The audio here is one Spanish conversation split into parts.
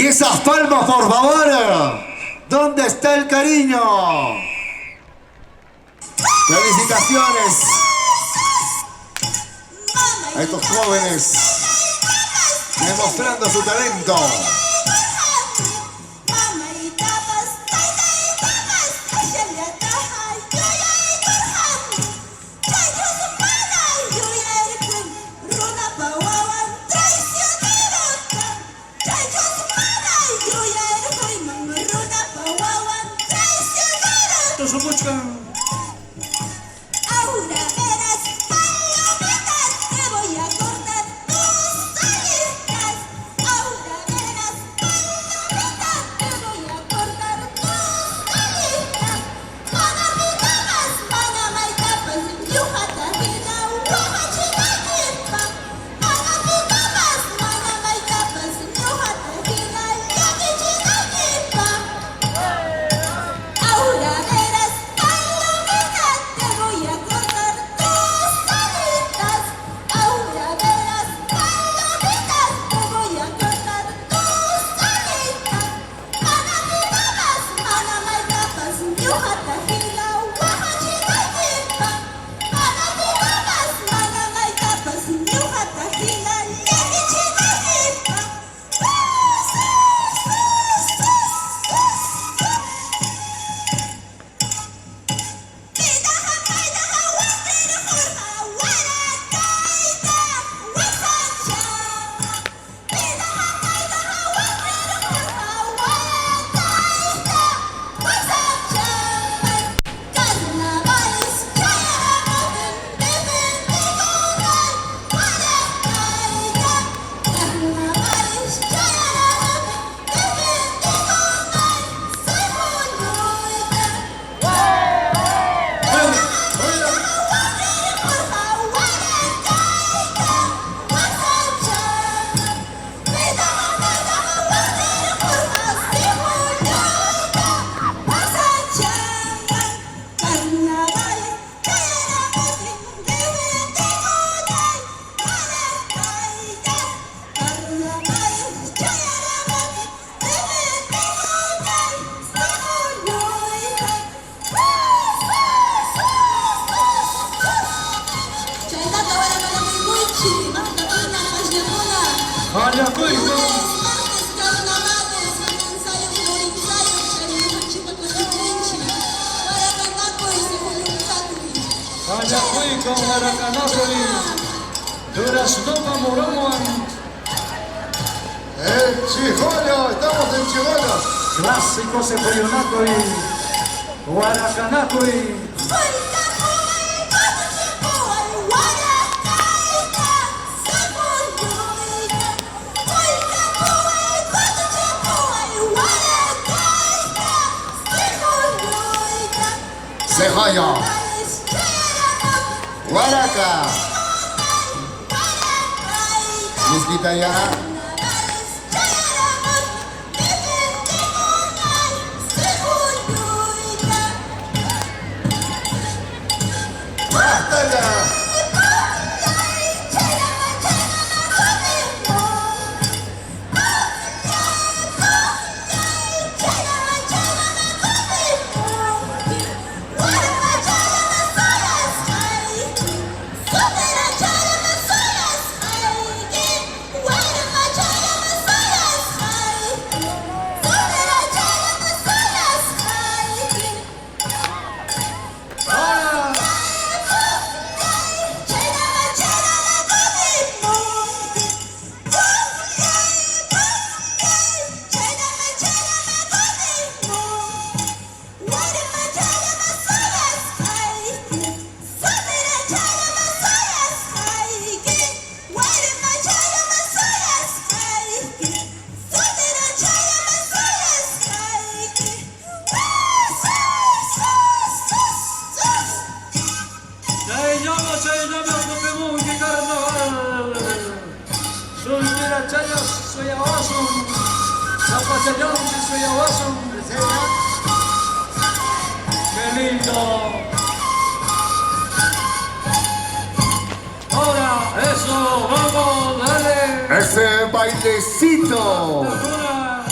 Y esas palmas, por favor. ¿Dónde está el cariño? Felicitaciones a estos jóvenes demostrando su talento. Ahora verás, palomitas, te voy a cortar tus alitas. Ahora verás, palomitas, te voy a cortar tus alitas. Mana pitapas, mana maitapas, yuhata hina, wamachinakipa. Mana pitapas, mana maitapas, yuhata hina, yakichinakipa. Ahora verás, palomitas, te voy a cortar tus alitas. Ahora verás, palomitas, te voy a cortar tus alitas. Mana pitapas, mana maitapas, yuhata hina, wamachinakipa. Mana pitapas, mana maitapas, yuhata hina, yakichinakipa. Con Maracanapoli, Duraznopa Moromoan. Chijolo, estamos en Chijolo. Clásico Sepoyonacoli, Guaracanacoli. Sejoyo, Guaraca, Miskita ya. Basta ya. ¡Qué lindo! Ahora, eso, vamos, dale. Ese bailecito. Una.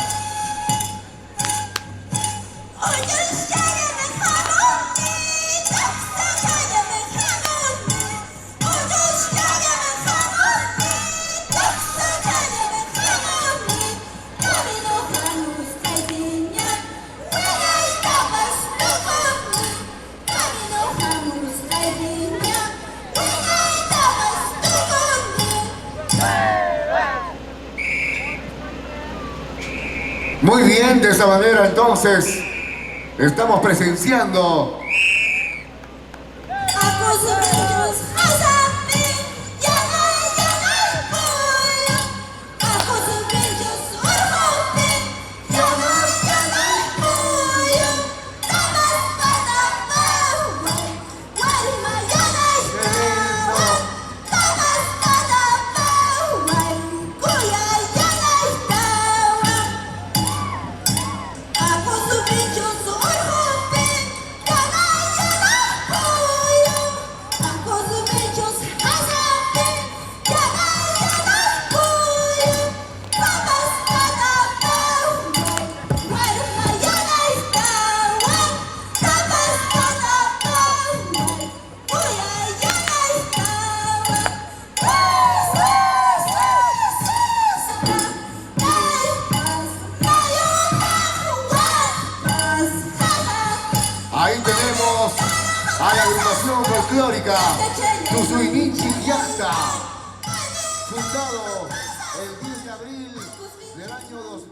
Bien, de esa manera entonces estamos presenciando ahí tenemos a la agrupación folclórica Tusuinichi Yanta, fundado el 10 de abril